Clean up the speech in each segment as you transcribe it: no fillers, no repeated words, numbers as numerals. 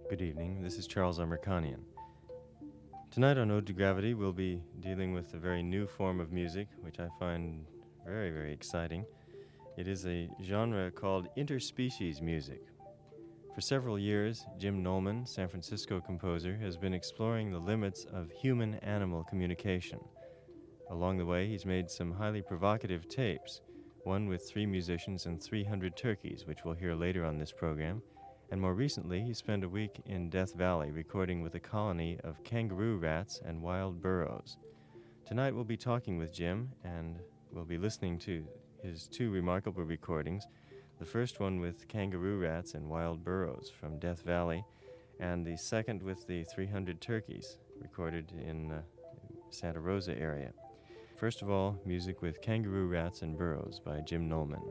Good evening, this is Charles Amirkhanian. Tonight on Ode to Gravity, we'll be dealing with a very new form of music, which I find very, very exciting. It is a genre called interspecies music. For several years, Jim Nollman, San Francisco composer, has been exploring the limits of human-animal communication. Along the way, he's made some highly provocative tapes, one with 3 musicians and 300 turkeys, which we'll hear later on this program. And more recently, he spent a week in Death Valley recording with a colony of kangaroo rats and wild burros. Tonight we'll be talking with Jim, and we'll be listening to his 2 remarkable recordings. The first one with kangaroo rats and wild burros from Death Valley, and the second with the 300 turkeys, recorded in Santa Rosa area. First of all, music with kangaroo rats and burros by Jim Nollman.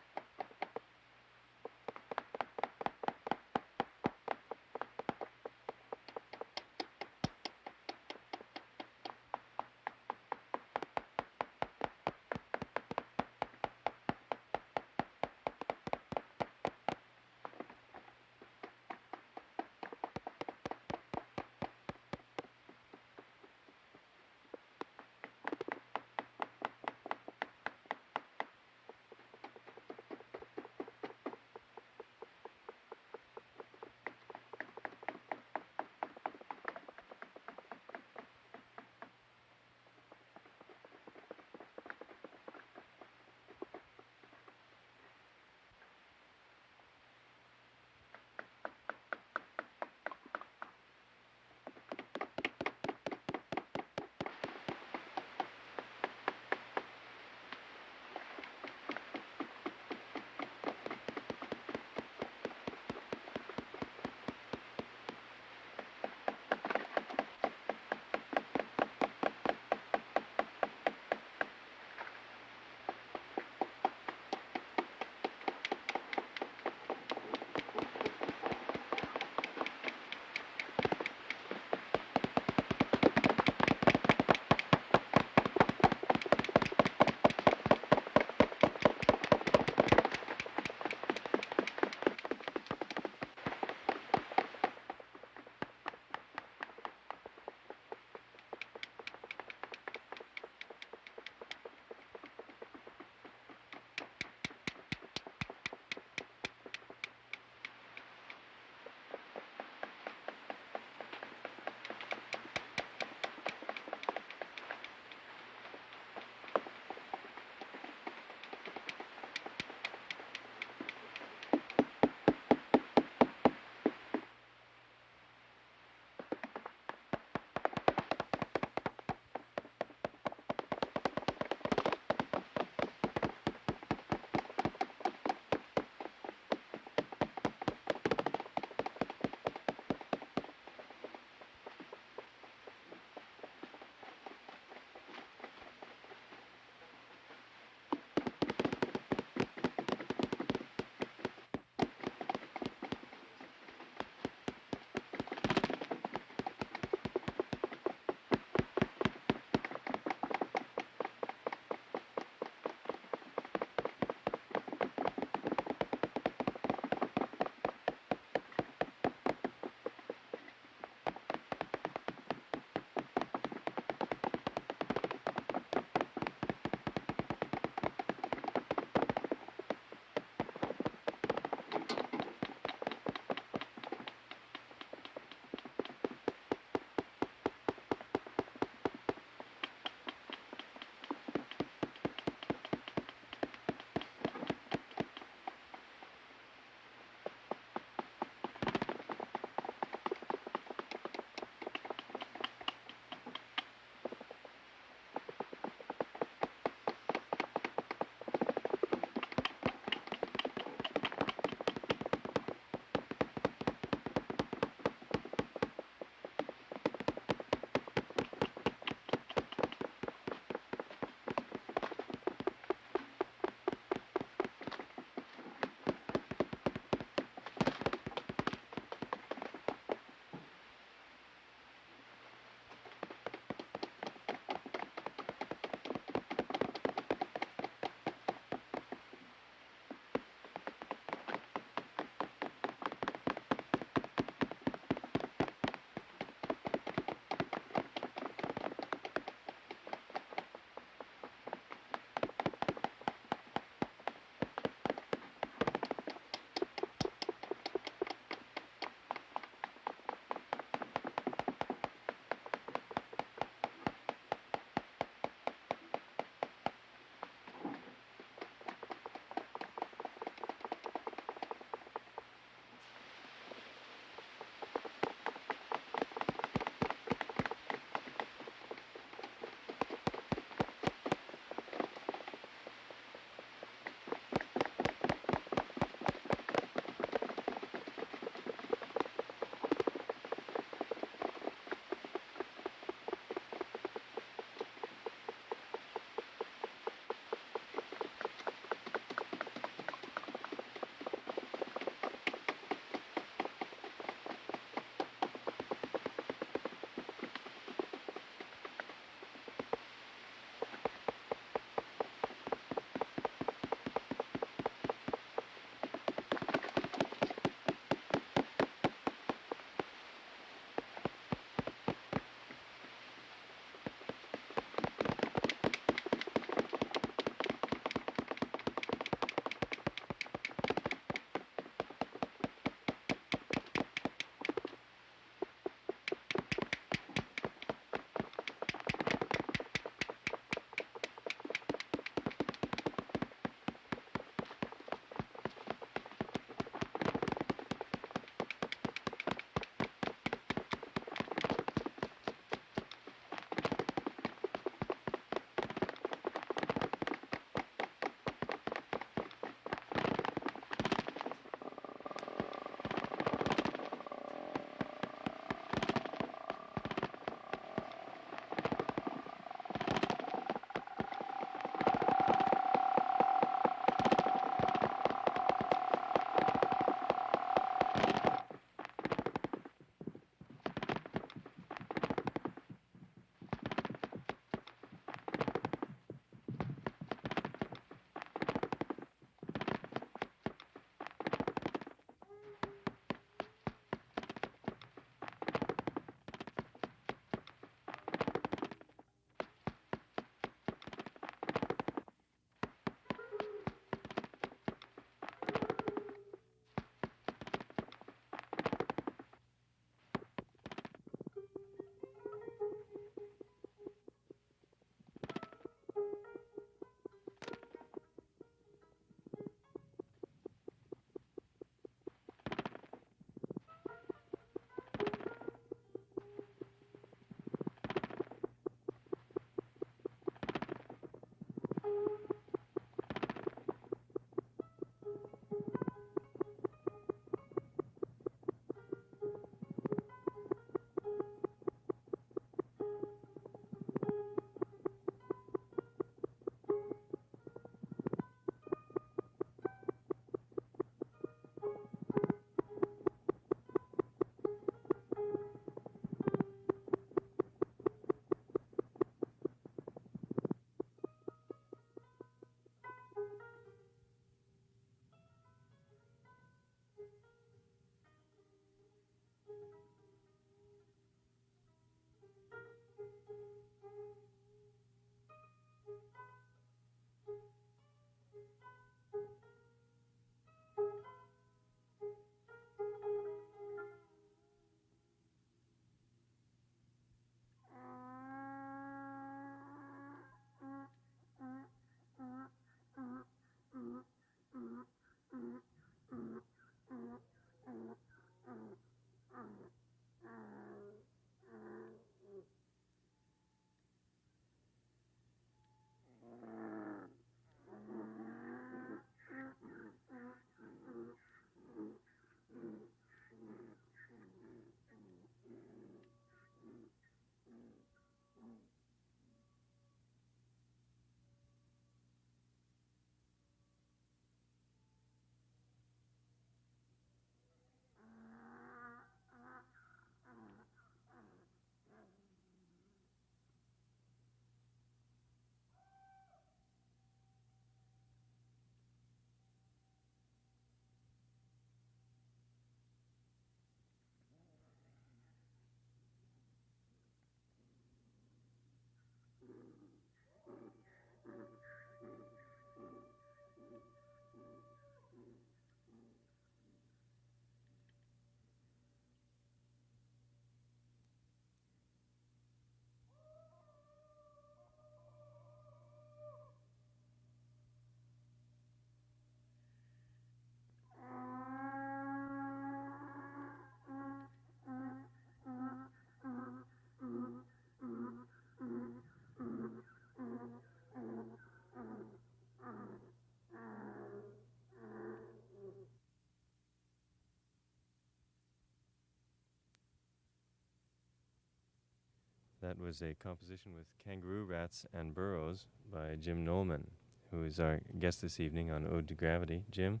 That was a composition with kangaroo rats and burros by Jim Nollman, who is our guest this evening on Ode to Gravity. Jim,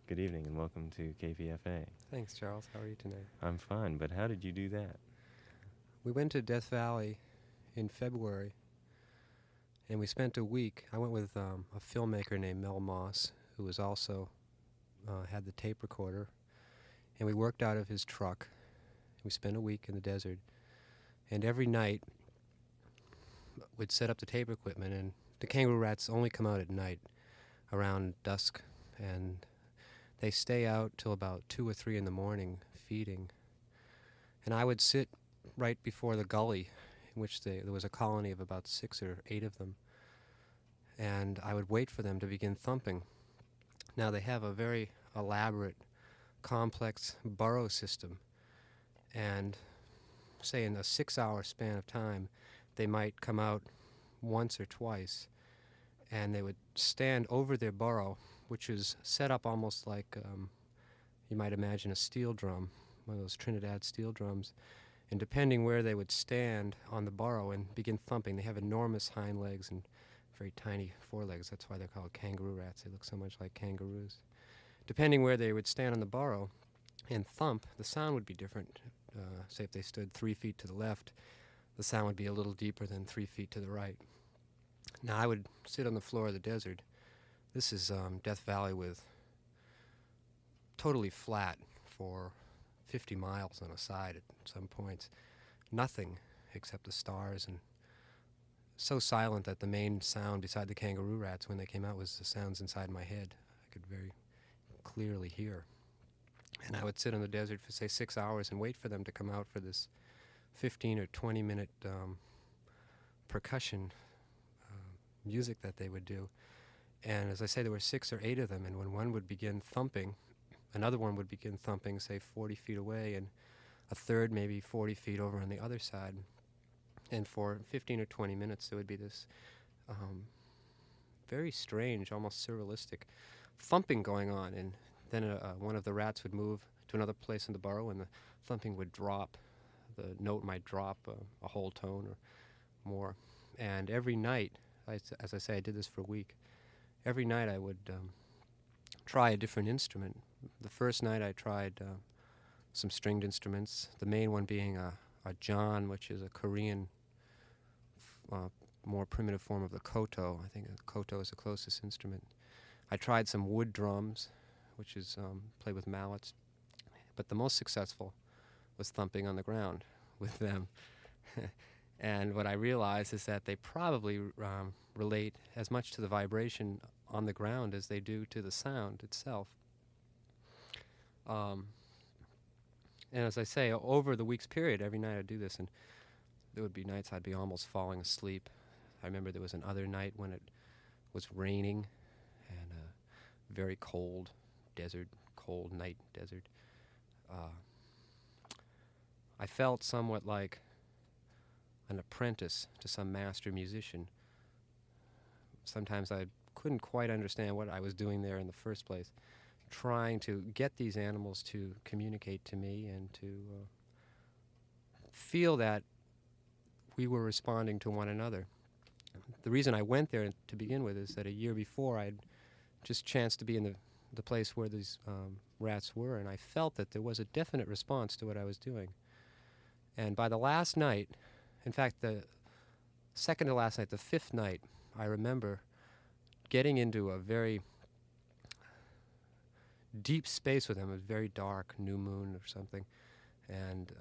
good evening and welcome to KPFA. Thanks, Charles. How are you tonight? I'm fine, but how did you do that? We went to Death Valley in February, and we spent a week. I went with a filmmaker named Mel Moss, who was also had the tape recorder, and we worked out of his truck. We spent a week in the desert, and every night we'd set up the tape equipment, and the kangaroo rats only come out at night around dusk, and they stay out till about 2 or 3 in the morning feeding. And I would sit right before the gully, in which there was a colony of about 6 or 8 of them, and I would wait for them to begin thumping. Now they have a very elaborate, complex burrow system, and say in a 6-hour span of time, they might come out once or twice, and they would stand over their burrow, which is set up almost like you might imagine a steel drum, one of those Trinidad steel drums, and depending where they would stand on the burrow and begin thumping, they have enormous hind legs and very tiny forelegs. That's why they're called kangaroo rats. They look so much like kangaroos. Depending where they would stand on the burrow and thump, the sound would be different. Say if they stood 3 feet to the left, the sound would be a little deeper than 3 feet to the right. Now I would sit on the floor of the desert. This is Death Valley with totally flat for 50 miles on a side at some points. Nothing except the stars, and so silent that the main sound beside the kangaroo rats when they came out was the sounds inside my head. I could very clearly hear. And I would sit in the desert for, say, 6 hours and wait for them to come out for this 15 or 20-minute percussion music that they would do. And as I say, there were 6 or 8 of them, and when one would begin thumping, another one would begin thumping, say, 40 feet away, and a third maybe 40 feet over on the other side. And for 15 or 20 minutes, there would be this very strange, almost surrealistic thumping going on, and then one of the rats would move to another place in the burrow, and the thumping would drop. The note might drop a whole tone or more. And every night, as I say, I did this for a week. Every night I would try a different instrument. The first night I tried some stringed instruments, the main one being a jan, which is a Korean more primitive form of the koto. I think the koto is the closest instrument. I tried some wood drums, which is played with mallets, but the most successful was thumping on the ground with them. And what I realized is that they probably relate as much to the vibration on the ground as they do to the sound itself. And as I say, over the week's period, every night I'd do this, and there would be nights I'd be almost falling asleep. I remember there was another night when it was raining and a very cold desert, cold night desert. I felt somewhat like an apprentice to some master musician. Sometimes I couldn't quite understand what I was doing there in the first place, trying to get these animals to communicate to me and to feel that we were responding to one another. The reason I went there to begin with is that a year before I'd just chanced to be in the place where these rats were, and I felt that there was a definite response to what I was doing. And by the last night, in fact, the second to last night, the 5th night, I remember getting into a very deep space with them. It was very dark, new moon or something, and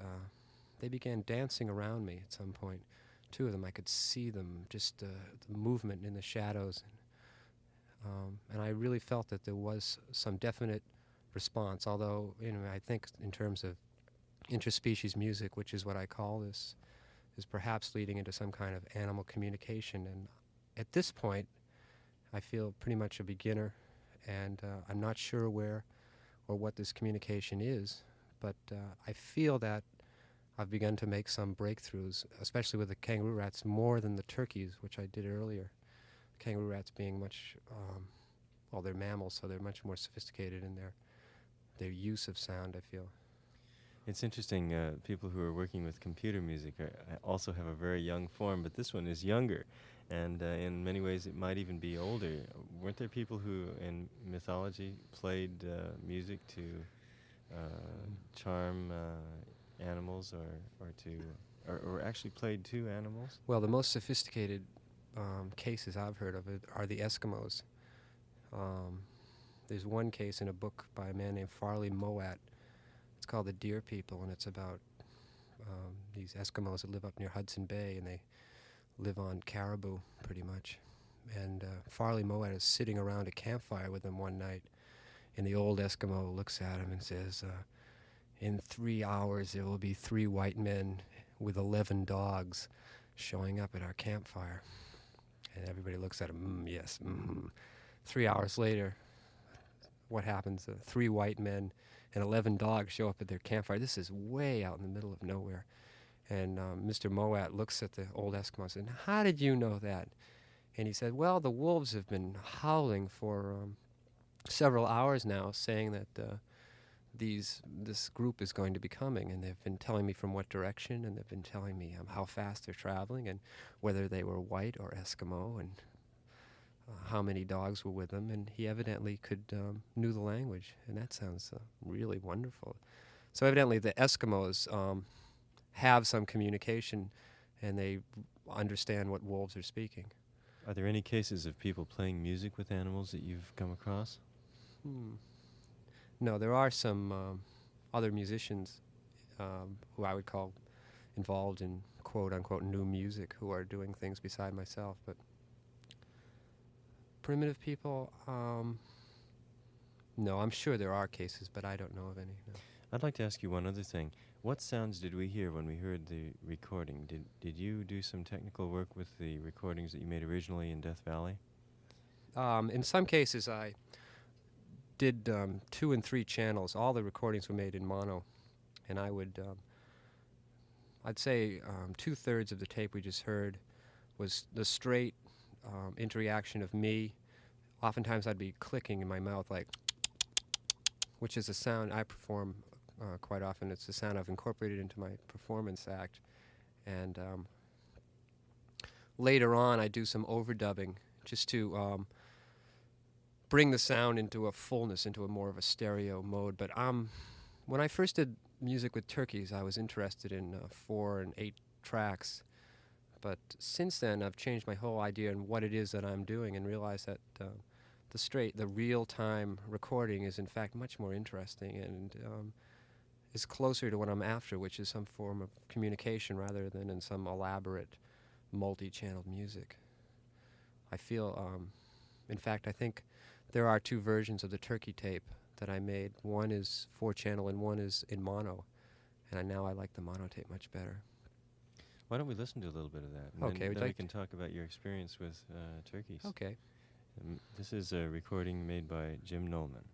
they began dancing around me at some point. 2 of them, I could see them, just the movement in the shadows. And I really felt that there was some definite response, although, I think in terms of interspecies music, which is what I call this, is perhaps leading into some kind of animal communication. And at this point, I feel pretty much a beginner, and I'm not sure where or what this communication is, but I feel that I've begun to make some breakthroughs, especially with the kangaroo rats, more than the turkeys, which I did earlier. Kangaroo rats being much, they're mammals, so they're much more sophisticated in their use of sound, I feel. It's interesting. People who are working with computer music also have a very young form, but this one is younger, and in many ways it might even be older. Weren't there people who, in mythology, played music to charm animals, or actually played to animals? Well, the most sophisticated cases I've heard of it are the Eskimos. There's one case in a book by a man named Farley Mowat. It's called The Deer People, and it's about these Eskimos that live up near Hudson Bay, and they live on caribou, pretty much. And Farley Mowat is sitting around a campfire with them one night, and the old Eskimo looks at him and says, in 3 hours there will be 3 white men with 11 dogs showing up at our campfire. And everybody looks at him, yes. 3 hours later, what happens? 3 white men and 11 dogs show up at their campfire. This is way out in the middle of nowhere. And Mr. Mowat looks at the old Eskimo and said, how did you know that? And he said, well, the wolves have been howling for several hours now, saying that this group is going to be coming, and they've been telling me from what direction, and they've been telling me how fast they're traveling, and whether they were white or Eskimo, and how many dogs were with them. And he evidently knew the language, and that sounds really wonderful. So evidently the Eskimos have some communication, and they understand what wolves are speaking. Are there any cases of people playing music with animals that you've come across? No, there are some other musicians who I would call involved in quote-unquote new music who are doing things beside myself, but primitive people, no, I'm sure there are cases, but I don't know of any. No. I'd like to ask you one other thing. What sounds did we hear when we heard the recording? Did you do some technical work with the recordings that you made originally in Death Valley? In some cases, I did 2 and 3 channels. All the recordings were made in mono, and I'd say 2/3 of the tape we just heard was the straight interaction of me. Oftentimes I'd be clicking in my mouth, like, which is a sound I perform quite often. It's a sound I've incorporated into my performance act. And later on I do some overdubbing just to bring the sound into a fullness, into a more of a stereo mode. But when I first did music with turkeys, I was interested in 4 and 8 tracks. But since then, I've changed my whole idea on what it is that I'm doing, and realized that the real-time recording is in fact much more interesting, and is closer to what I'm after, which is some form of communication rather than in some elaborate multi-channeled music. I feel, in fact, I think there are 2 versions of the turkey tape that I made. One is 4-channel and one is in mono, and now I like the mono tape much better. Why don't we listen to a little bit of that? And Okay, then we can talk about your experience with turkeys. Okay. This is a recording made by Jim Nollman.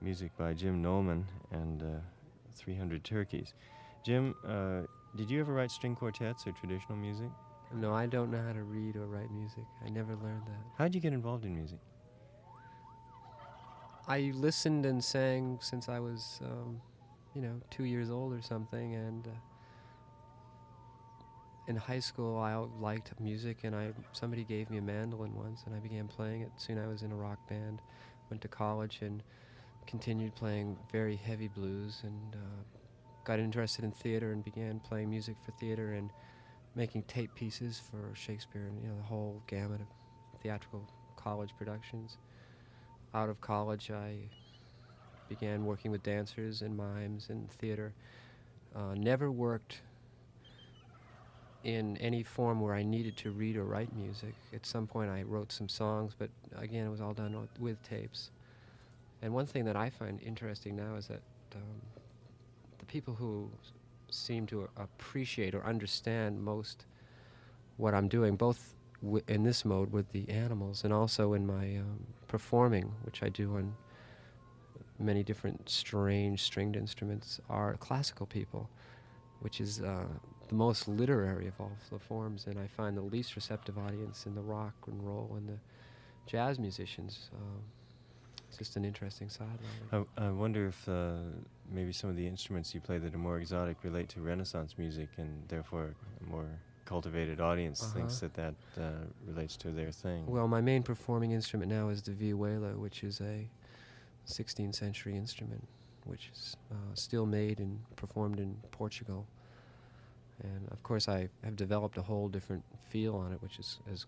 music by Jim Nollman and 300 Turkeys. Jim, Did you ever write string quartets or traditional music? No, I don't know how to read or write music. I never learned that. How'd you get involved in music? I listened and sang since I was, 2 years old or something, and in high school I liked music, and somebody gave me a mandolin once, and I began playing it. Soon I was in a rock band, went to college, and continued playing very heavy blues, and got interested in theater and began playing music for theater and making tape pieces for Shakespeare and the whole gamut of theatrical college productions. Out of college, I began working with dancers and mimes and theater. Never worked in any form where I needed to read or write music. At some point I wrote some songs, but again it was all done with tapes. And one thing that I find interesting now is that the people who seem to appreciate or understand most what I'm doing, both in this mode with the animals and also in my performing, which I do on many different strange stringed instruments, are classical people, which is the most literary of all the forms, and I find the least receptive audience in the rock and roll and the jazz musicians. It's just an interesting sideline. I wonder if maybe some of the instruments you play that are more exotic relate to Renaissance music, and therefore a more cultivated audience thinks that relates to their thing. Well, my main performing instrument now is the vihuela, which is a 16th century instrument, which is still made and performed in Portugal. And of course I have developed a whole different feel on it, which is as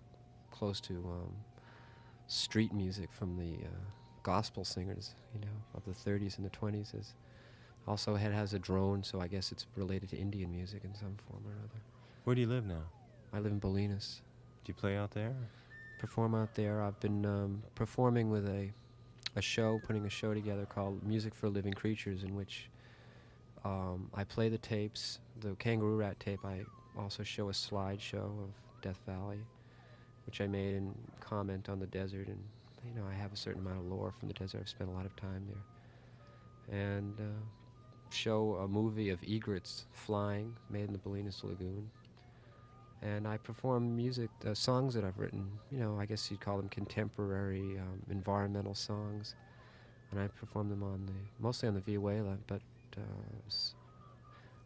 close to street music from the gospel singers, of the 30s and the 20s. Also it has a drone, so I guess it's related to Indian music in some form or another. Where do you live now? I live in Bolinas. Do you play out there? Perform out there. I've been performing with a show, putting a show together called Music for Living Creatures, in which I play the tapes. The Kangaroo Rat tape, I also show a slideshow of Death Valley, which I made and comment on the desert, and I have a certain amount of lore from the desert. I've spent a lot of time there. And show a movie of egrets flying, made in the Bolinas Lagoon. And I perform music, songs that I've written, I guess you'd call them contemporary environmental songs. And I perform them mostly on the vihuela, but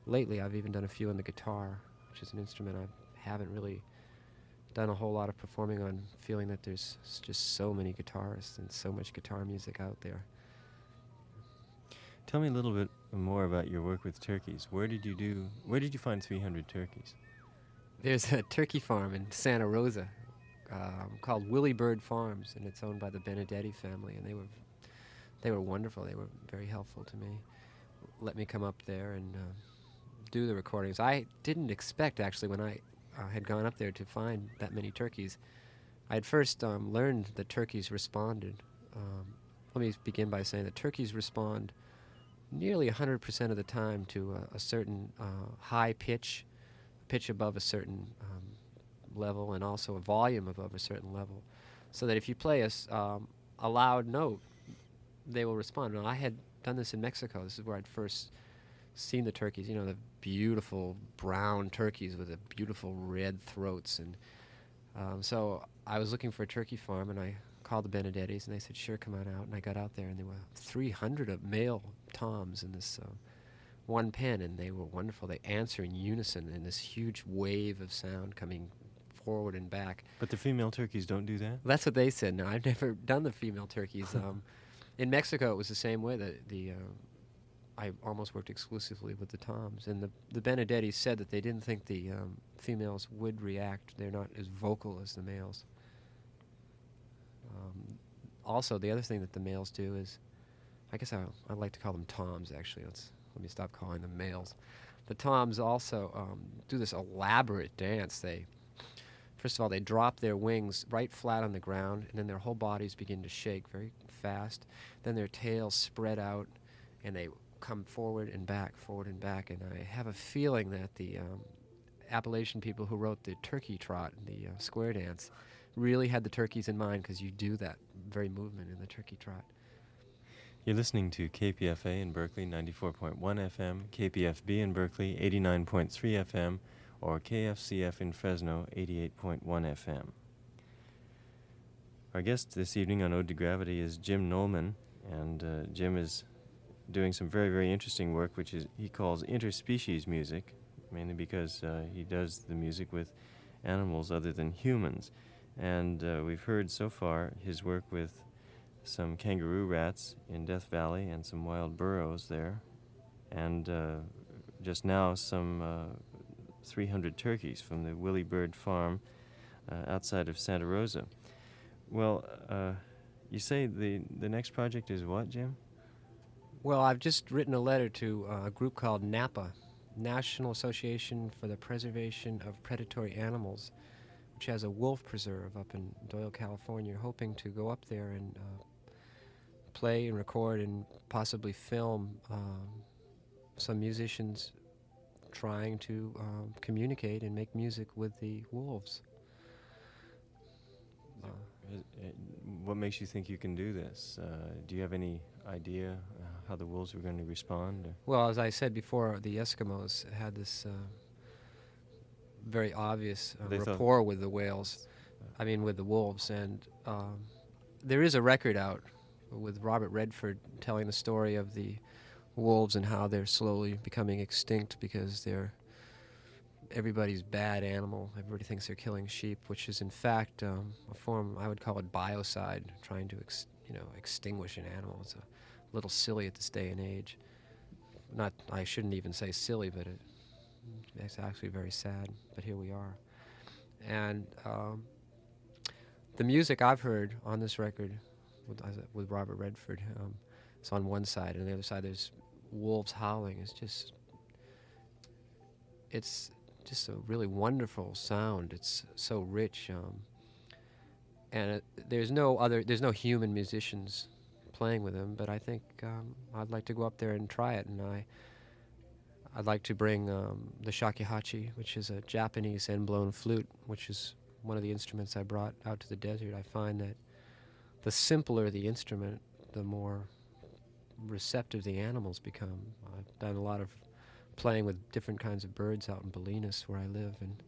lately I've even done a few on the guitar, which is an instrument I haven't really done a whole lot of performing on, feeling that there's just so many guitarists and so much guitar music out there. Tell me a little bit more about your work with turkeys. Where did you find 300 turkeys? There's a turkey farm in Santa Rosa called Willy Bird Farms, and it's owned by the Benedetti family, and they were wonderful. They were very helpful to me. Let me come up there and do the recordings. I didn't expect, actually, when I had gone up there to find that many turkeys. I had first learned that turkeys responded. Let me begin by saying that turkeys respond nearly 100% of the time to a certain high pitch above a certain level, and also a volume above a certain level, so that if you play a loud note, they will respond. Now, I had done this in Mexico. This is where I'd first seen the turkeys, the beautiful brown turkeys with the beautiful red throats. And so I was looking for a turkey farm, and I called the Benedettis, and they said, sure, come on out. And I got out there, and there were 300 of male toms in this one pen, and they were wonderful. They answer in unison in this huge wave of sound coming forward and back. But the female turkeys don't do that? That's what they said. No, I've never done the female turkeys. In Mexico, it was the same way. I almost worked exclusively with the toms, and the Benedettis said that they didn't think the females would react. They're not as vocal as the males. Also, the other thing that the males do is, I guess I'd like to call them toms, actually. Let me stop calling them males. The toms also do this elaborate dance. First of all, they drop their wings right flat on the ground, and then their whole bodies begin to shake very fast. Then their tails spread out, and they come forward and back, and I have a feeling that the Appalachian people who wrote the turkey trot, the square dance, really had the turkeys in mind, because you do that very movement in the turkey trot. You're listening to KPFA in Berkeley, 94.1 FM, KPFB in Berkeley, 89.3 FM, or KFCF in Fresno, 88.1 FM. Our guest this evening on Ode to Gravity is Jim Nollman, and Jim is doing some very, very interesting work, which is he calls interspecies music, mainly because he does the music with animals other than humans. And we've heard so far his work with some kangaroo rats in Death Valley and some wild burros there, and just now some 300 turkeys from the Willy Bird Farm outside of Santa Rosa. Well, you say the next project is what, Jim? Well, I've just written a letter to a group called NAPA, National Association for the Preservation of Predatory Animals, which has a wolf preserve up in Doyle, California, hoping to go up there and play and record and possibly film some musicians trying to communicate and make music with the wolves. What makes you think you can do this? Do you have any idea how the wolves are going to respond? Or? Well, as I said before, the Eskimos had this very obvious rapport with the with the wolves, and there is a record out with Robert Redford telling the story of the wolves and how they're slowly becoming extinct because they're everybody's bad animal. Everybody thinks they're killing sheep, which is in fact a form, I would call it biocide, trying to extinguish an animal. It's a little silly at this day and age. I shouldn't even say silly, but it's actually very sad, but here we are. And the music I've heard on this record with Robert Redford, it's on one side, and on the other side there's wolves howling. It's just a really wonderful sound. It's so rich, and there's no human musicians playing with them. But I think I'd like to go up there and try it, and I'd like to bring the shakuhachi, which is a Japanese end-blown flute, which is one of the instruments I brought out to the desert. I find that the simpler the instrument, the more receptive the animals become. I've done a lot of playing with different kinds of birds out in Bolinas, where I live, and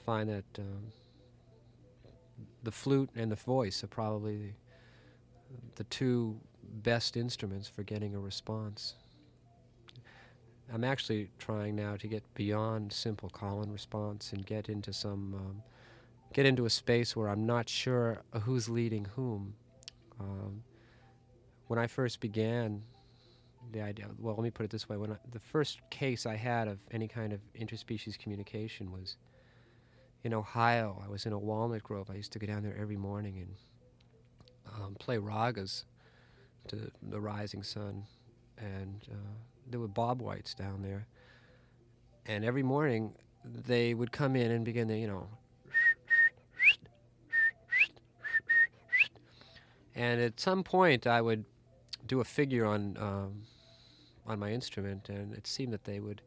find that the flute and the voice are probably the two best instruments for getting a response. I'm actually trying now to get beyond simple call and response and get into a space where I'm not sure who's leading whom. When I first began the idea, well, let me put it this way. The first case I had of any kind of interspecies communication was in Ohio. I was in a walnut grove. I used to go down there every morning and play ragas to the rising sun. And there were bobwhites down there. And every morning they would come in and begin to, and at some point I would do a figure on my instrument, and it seemed that they would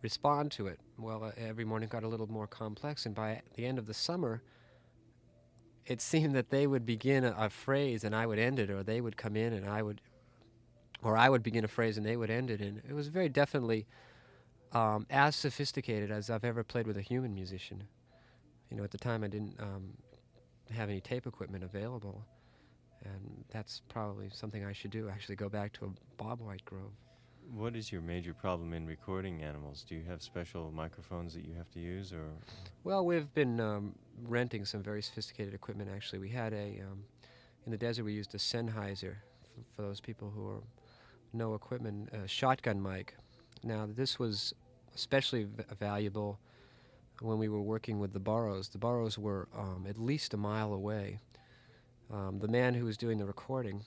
respond to it. Well, every morning got a little more complex, and by the end of the summer, it seemed that they would begin a phrase and I would end it, or they would come in and I would begin a phrase and they would end it, and it was very definitely as sophisticated as I've ever played with a human musician. At the time I didn't have any tape equipment available. And that's probably something I should do, actually go back to a bobwhite grove. What is your major problem in recording animals? Do you have special microphones that you have to use, or? Well, we've been renting some very sophisticated equipment, actually. We had in the desert we used a Sennheiser, for those people who know equipment, a shotgun mic. Now, this was especially valuable when we were working with the burros. The burros were at least a mile away. The man who was doing the recording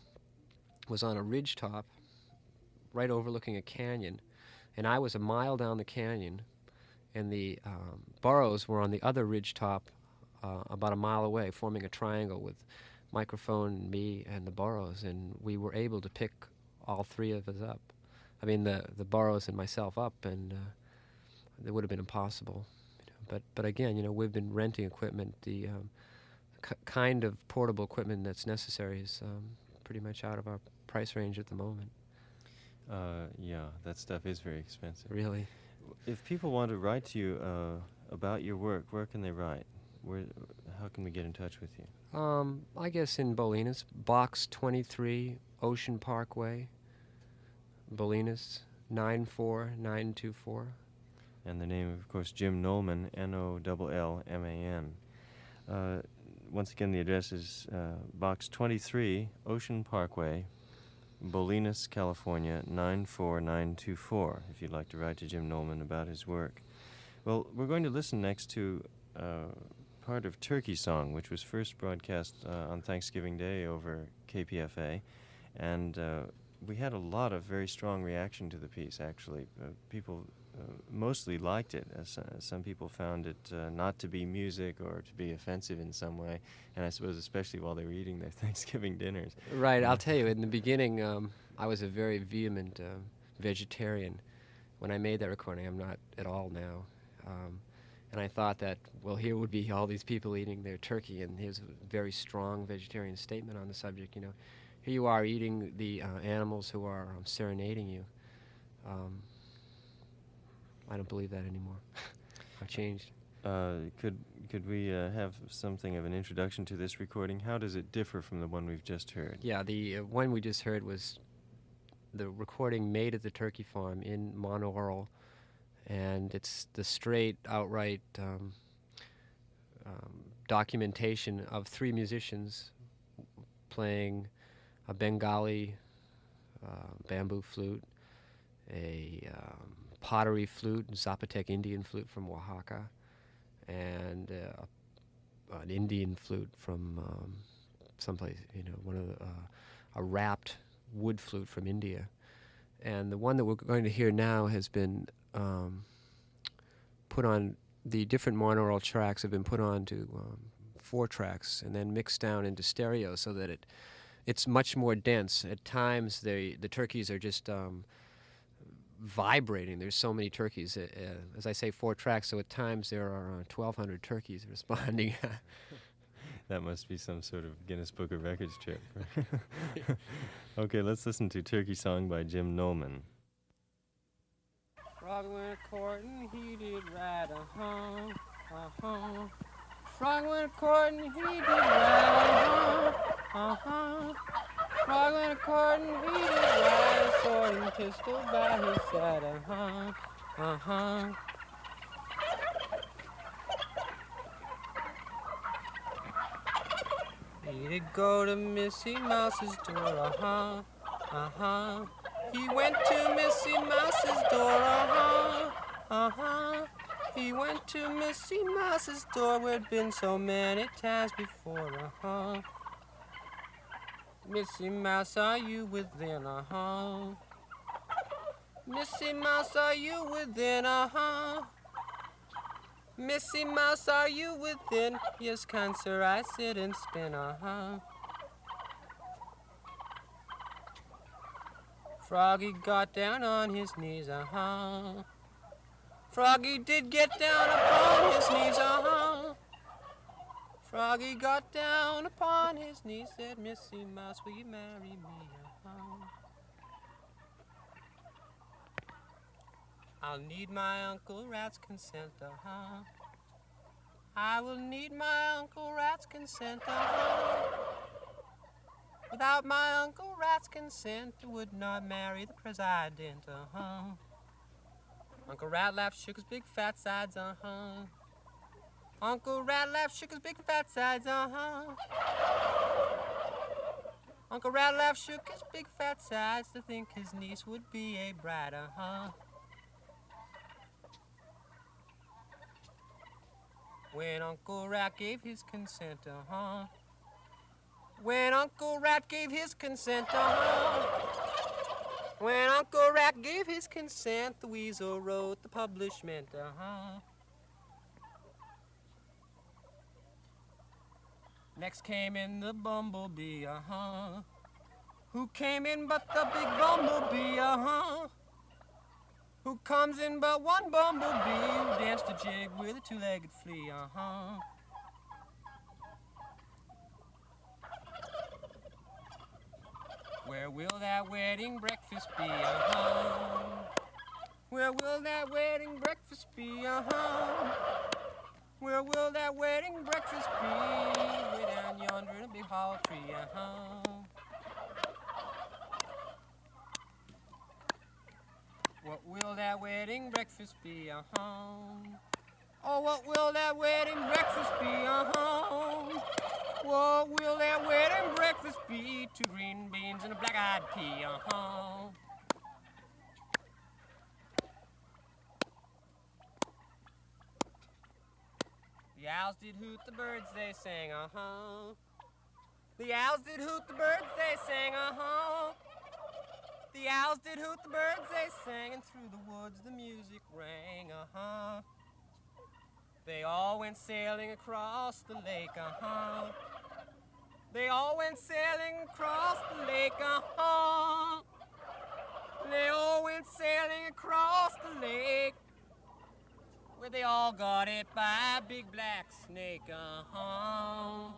was on a ridge top right overlooking a canyon, and I was a mile down the canyon, and the burros were on the other ridge top about a mile away, forming a triangle with microphone, me, and the burros, and we were able to pick all three of us up. I mean, the burros and myself up, and it would have been impossible. But again, we've been renting equipment. The kind of portable equipment that's necessary is pretty much out of our price range at the moment. Yeah, that stuff is very expensive. Really. If people want to write to you about your work, where can they write? How can we get in touch with you? I guess in Bolinas, Box 23, Ocean Parkway, Bolinas, 94924. And the name, of course, Jim Nollman, Nollman. Once again, the address is Box 23, Ocean Parkway, Bolinas, California, 94924, if you'd like to write to Jim Nollman about his work. Well, we're going to listen next to part of Turkey Song, which was first broadcast on Thanksgiving Day over KPFA, and we had a lot of very strong reaction to the piece, actually. People mostly liked it. Some people found it not to be music or to be offensive in some way, and I suppose especially while they were eating their Thanksgiving dinners. Right, I'll tell you, in the beginning, I was a very vehement vegetarian. When I made that recording, I'm not at all now. And I thought that, well, here would be all these people eating their turkey, and here's a very strong vegetarian statement on the subject, you know. Here you are eating the animals who are serenading you. I don't believe that anymore. I've changed. Could we have something of an introduction to this recording? How does it differ from the one we've just heard? Yeah, the one we just heard was the recording made at the turkey farm in monaural, and it's the straight, outright documentation of three musicians playing a Bengali bamboo flute, a pottery flute, Zapotec Indian flute from Oaxaca, and an Indian flute from someplace, you know, a wrapped wood flute from India. And the one that we're going to hear now has been put on, the different monaural tracks have been put on to 4 tracks and then mixed down into stereo so that it's much more dense. At times, the turkeys are just vibrating. There's so many turkeys. As I say, 4 tracks, so at times there are 1,200 turkeys responding. That must be some sort of Guinness Book of Records trip. Okay, let's listen to Turkey Song by Jim Nollman. Frog went a-courtin', he did right, uh-huh, uh-huh. Frog went a-courtin', he did right, uh-huh, uh-huh. Frog went a-courtin', he did right, a sword and pistol by his side, uh-huh, uh-huh. He did go to Missy Mouse's door, uh-huh, uh-huh. He went to Missy Mouse's door, uh-huh, uh-huh. He went to Missy Mouse's door where it'd been so many times before, uh-huh. Missy Mouse, are you within, uh-huh? Missy Mouse, are you within, uh-huh? Missy Mouse, are you within? Yes, kind sir, I sit and spin, uh-huh. Froggy got down on his knees, uh-huh. Froggy did get down upon his knees, uh-huh. Froggy got down upon his knees, said, Missy Mouse, will you marry me, uh-huh. I'll need my Uncle Rat's consent, uh-huh. I will need my Uncle Rat's consent, uh-huh. Without my Uncle Rat's consent, I would not marry the president, uh-huh. Uncle Rat laughed, shook his big fat sides, uh-huh. Uncle Rat laughed, shook his big fat sides, uh-huh. Uncle Rat laughed, shook his big fat sides to think his niece would be a bride, uh-huh. When Uncle Rat gave his consent, uh-huh. When Uncle Rat gave his consent, uh-huh. When Uncle Rat gave his consent, the weasel wrote the publishment, uh-huh. Next came in the bumblebee, uh-huh. Who came in but the big bumblebee, uh-huh. Who comes in but one bumblebee who danced a jig with a 2-legged flea, uh-huh. Where will that wedding breakfast be? Uh-huh. Where will that wedding breakfast be? Uh-huh. Where will that wedding breakfast be? Way down yonder in a big hollow tree. Uh-huh. What will that wedding breakfast be? Uh-huh. Oh, what will that wedding breakfast be? Uh-huh. What will that wedding breakfast be? 2 green beans and a black-eyed pea. Uh-huh. The owls did hoot, the birds they sang. Uh-huh. The owls did hoot, the birds they sang. Uh-huh. The owls did hoot, the birds they sang, and through the woods the music rang. Uh-huh. They all went sailing across the lake. Uh-huh. They all went sailing across the lake. Uh-huh. They all went sailing across the lake, where they all got it by a big black snake. Uh-huh.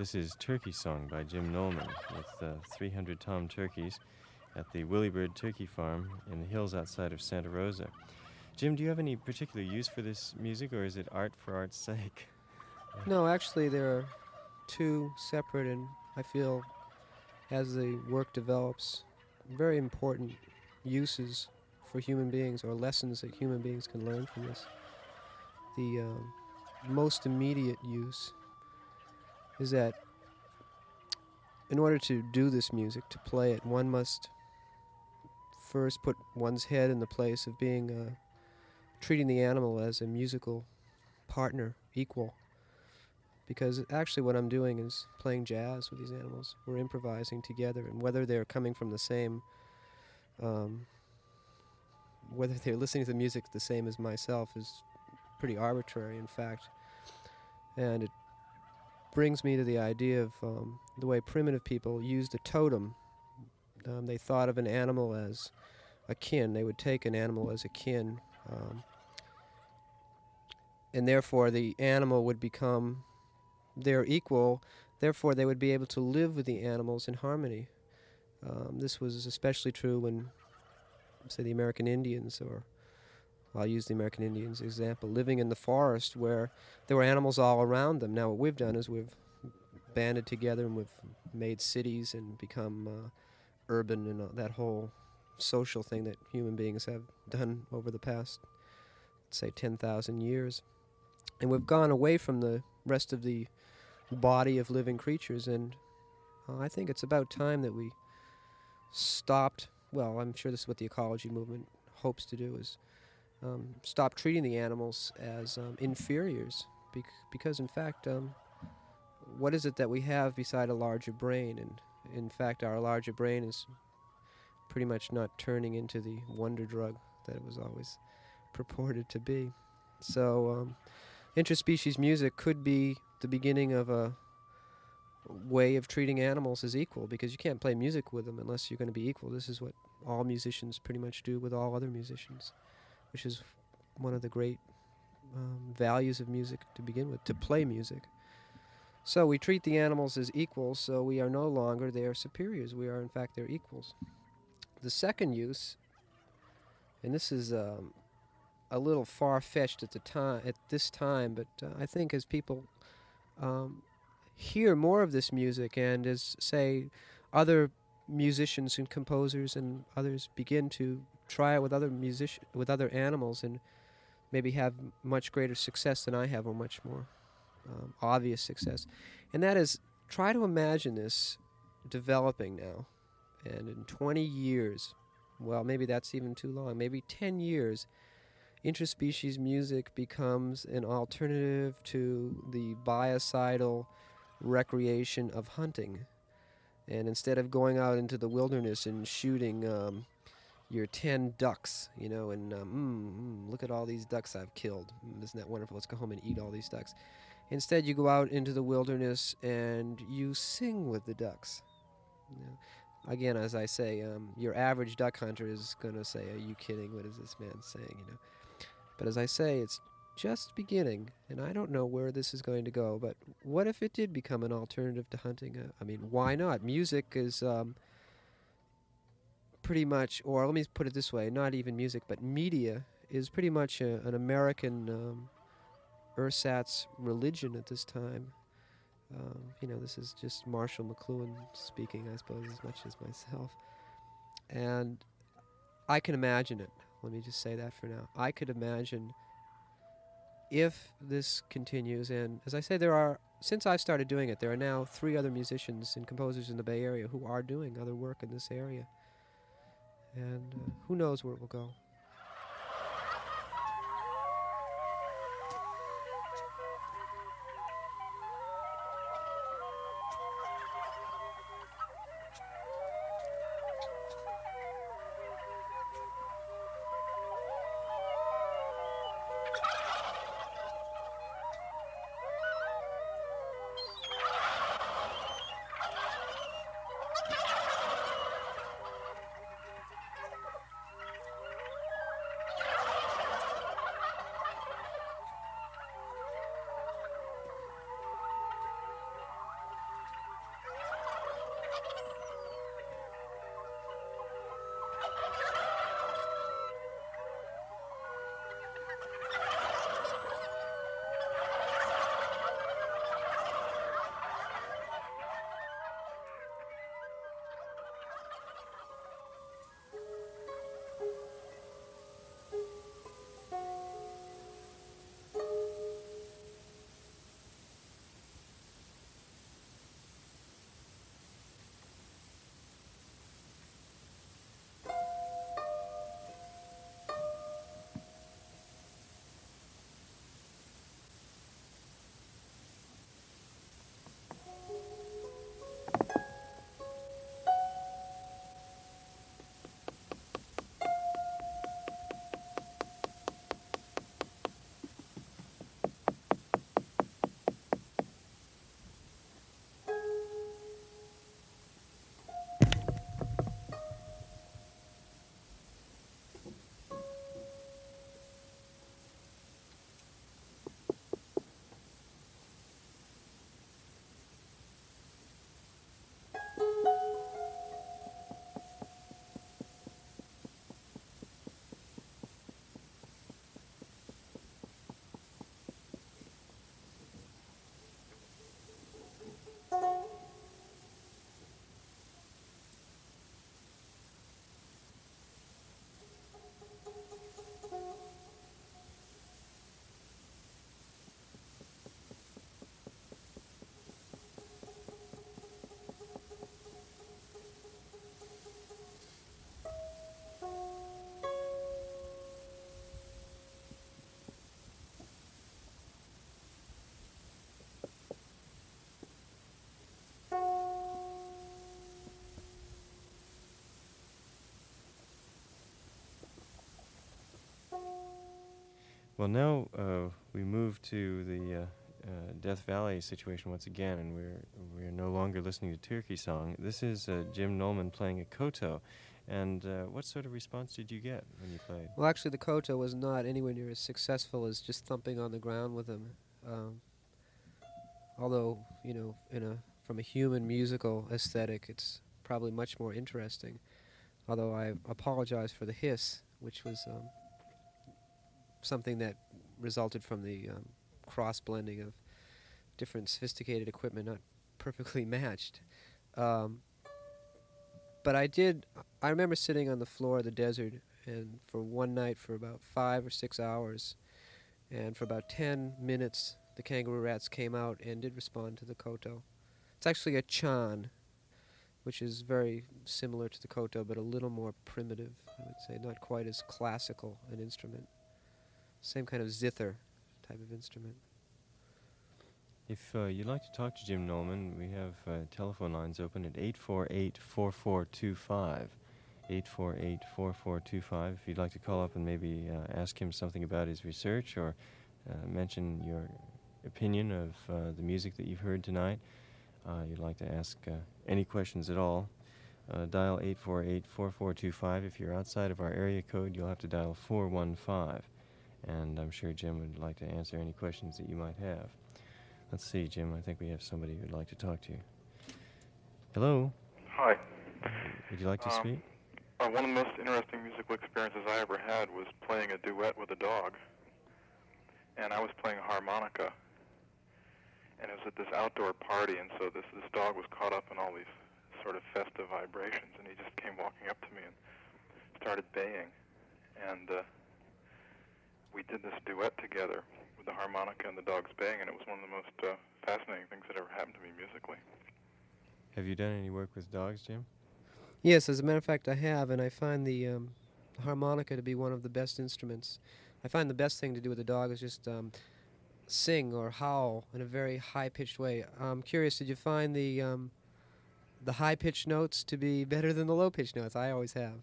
This is Turkey Song by Jim Nollman with 300 tom turkeys at the Willy Bird Turkey Farm in the hills outside of Santa Rosa. Jim, do you have any particular use for this music, or is it art for art's sake? No, actually, there are two separate, and I feel as the work develops, very important uses for human beings, or lessons that human beings can learn from this. The most immediate use is that in order to do this music, to play it, one must first put one's head in the place of being treating the animal as a musical partner, equal. Because actually what I'm doing is playing jazz with these animals. We're improvising together, and whether they're coming from the same, whether they're listening to the music the same as myself is pretty arbitrary, in fact. And it brings me to the idea of the way primitive people used a totem. They thought of an animal as a kin. They would take an animal as a kin. And therefore the animal would become their equal. Therefore they would be able to live with the animals in harmony. This was especially true when, say, the American Indians, or I'll use the American Indians example, living in the forest where there were animals all around them. Now what we've done is we've banded together and we've made cities and become urban, and that whole social thing that human beings have done over the past, say, 10,000 years. And we've gone away from the rest of the body of living creatures, and I think it's about time that we stopped. Well, I'm sure this is what the ecology movement hopes to do, is stop treating the animals as inferiors, because in fact, what is it that we have beside a larger brain? And in fact, our larger brain is pretty much not turning into the wonder drug that it was always purported to be. So interspecies music could be the beginning of a way of treating animals as equal, because you can't play music with them unless you're going to be equal. This is what all musicians pretty much do with all other musicians, which is one of the great values of music to begin with, to play music. So we treat the animals as equals, so we are no longer their superiors. We are, in fact, their equals. The second use, and this is a little far-fetched at this time, but I think as people hear more of this music, and as, say, other musicians and composers and others begin to try it with other animals, and maybe have much greater success than I have, or much more obvious success. And that is, try to imagine this developing now, and in 20 years, well, maybe that's even too long, maybe 10 years, interspecies music becomes an alternative to the biocidal recreation of hunting. And instead of going out into the wilderness and shooting your 10 ducks, and look at all these ducks I've killed. Isn't that wonderful? Let's go home and eat all these ducks. Instead, you go out into the wilderness and you sing with the ducks. Again, as I say, your average duck hunter is going to say, "Are you kidding? What is this man saying?" But as I say, it's just beginning, and I don't know where this is going to go. But what if it did become an alternative to hunting? Why not? Music is pretty much, or let me put it this way, not even music, but media is pretty much an American ersatz religion at this time. This is just Marshall McLuhan speaking, I suppose, as much as myself. And I can imagine it. Let me just say that for now. I could imagine if this continues, and as I say, since I started doing it, there are now 3 other musicians and composers in the Bay Area who are doing other work in this area. And who knows where it will go. Well, now we move to the Death Valley situation once again, and we're no longer listening to Turkey Song. This is Jim Nollman playing a koto. And what sort of response did you get when you played? Well, actually, the koto was not anywhere near as successful as just thumping on the ground with him. Although, you know, from a human musical aesthetic, it's probably much more interesting. Although I apologize for the hiss, which was something that resulted from the cross-blending of different sophisticated equipment, not perfectly matched. But I remember sitting on the floor of the desert, and for one night for about 5 or 6 hours, and for about 10 minutes, the kangaroo rats came out and did respond to the koto. It's actually a chan, which is very similar to the koto, but a little more primitive, I would say, not quite as classical an instrument. Same kind of zither type of instrument. If you'd like to talk to Jim Nollman, we have telephone lines open at 848-4425. 848-4425. If you'd like to call up and maybe ask him something about his research or mention your opinion of the music that you've heard tonight, you'd like to ask any questions at all, dial 848-4425. If you're outside of our area code, you'll have to dial 415. And I'm sure Jim would like to answer any questions that you might have. Let's see, Jim, I think we have somebody who'd like to talk to you. Hello? Hi. Would you like to speak? One of the most interesting musical experiences I ever had was playing a duet with a dog. And I was playing a harmonica. And it was at this outdoor party, and so this dog was caught up in all these sort of festive vibrations, and he just came walking up to me and started baying. And we did this duet together with the harmonica and the dog's baying, and it was one of the most fascinating things that ever happened to me musically. Have you done any work with dogs, Jim? Yes, as a matter of fact, I have, and I find the harmonica to be one of the best instruments. I find the best thing to do with a dog is just sing or howl in a very high-pitched way. I'm curious, did you find the high-pitched notes to be better than the low-pitched notes? I always have.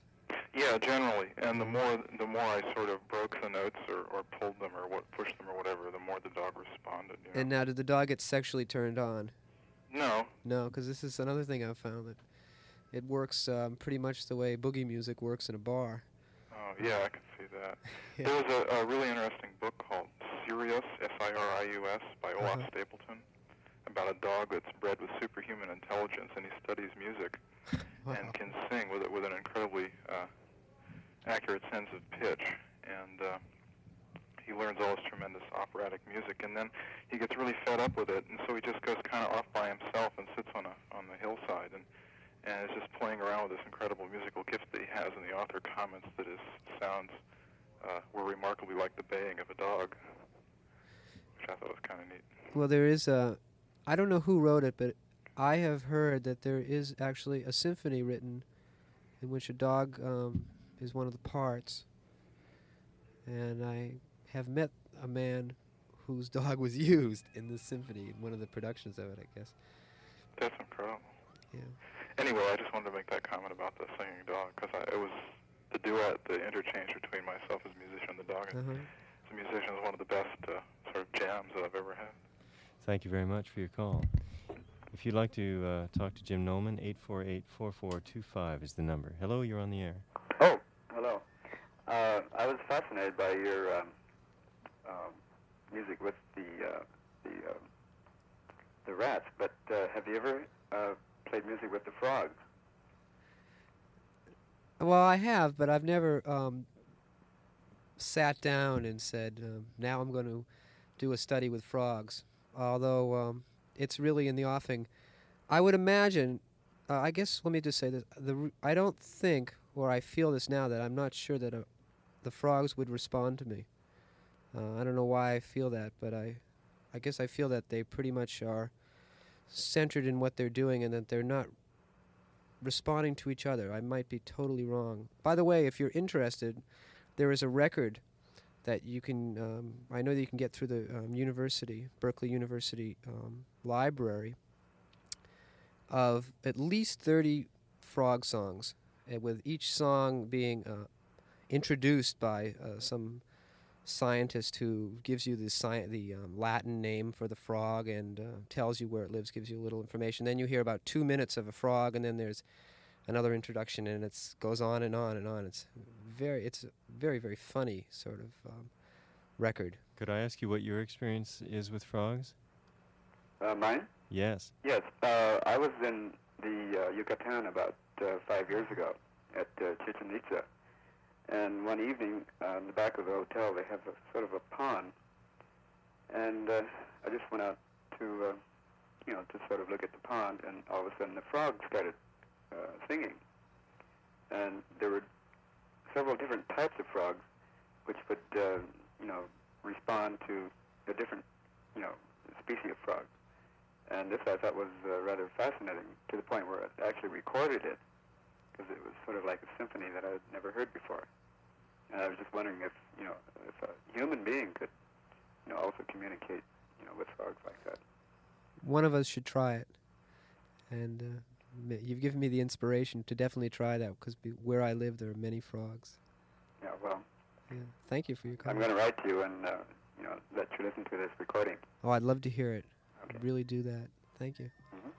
Yeah, generally, and the more I sort of broke the notes or pulled them or pushed them or whatever, the more the dog responded. You know? And now, did the dog get sexually turned on? No. No, because this is another thing I've found, that it works pretty much the way boogie music works in a bar. Oh, yeah, I can see that. Yeah. There was a really interesting book called Sirius, S-I-R-I-U-S, by Olaf Stapleton, about a dog that's bred with superhuman intelligence, and he studies music and can sing with an incredibly accurate sense of pitch. And he learns all this tremendous operatic music, and then he gets really fed up with it, and so he just goes kind of off by himself and sits on the hillside and is just playing around with this incredible musical gift that he has. And the author comments that his sounds were remarkably like the baying of a dog, which I thought was kind of neat. Well, there is I don't know who wrote it, but I have heard that there is actually a symphony written in which a dog is one of the parts. And I have met a man whose dog was used in the symphony, in one of the productions of it, I guess. That's incredible. Yeah. Anyway, I just wanted to make that comment about the singing dog, because it was the duet, the interchange between myself as a musician and the dog. And as a musician, is one of the best sort of jams that I've ever had. Thank you very much for your call. If you'd like to talk to Jim Nollman, 848-4425 is the number. Hello, you're on the air. Oh, hello. I was fascinated by your music with the rats, but have you ever played music with the frogs? Well, I have, but I've never sat down and said, now I'm going to do a study with frogs, although it's really in the offing. I would imagine, I guess, let me just say this, I don't think, or I feel this now, that I'm not sure that the frogs would respond to me. I don't know why I feel that, but I guess I feel that they pretty much are centered in what they're doing and that they're not responding to each other. I might be totally wrong. By the way, if you're interested, there is a record that you can, I know that you can get through the Berkeley University library, of at least 30 frog songs, with each song being introduced by some scientist who gives you the Latin name for the frog and tells you where it lives, gives you a little information. Then you hear about 2 minutes of a frog, and then there's another introduction, and it goes on and on and on. It's a very, very funny sort of record. Could I ask you what your experience is with frogs? Mine? Yes. Yes. I was in the Yucatan about 5 years ago at Chichen Itza. And one evening, in the back of the hotel, they have a sort of a pond. And I just went out to, to sort of look at the pond, and all of a sudden the frogs started singing. And there were several different types of frogs, which would, respond to a different, species of frog. And this I thought was rather fascinating, to the point where I actually recorded it, because it was sort of like a symphony that I had never heard before. And I was just wondering if a human being could, also communicate, with frogs like that. One of us should try it. And you've given me the inspiration to definitely try that, because where I live, there are many frogs. Yeah, well. Yeah. Thank you for your I'm comment. going to write to you and, let you listen to this recording. Oh, I'd love to hear it. Okay. I'd really do that. Thank you. Mm-hmm.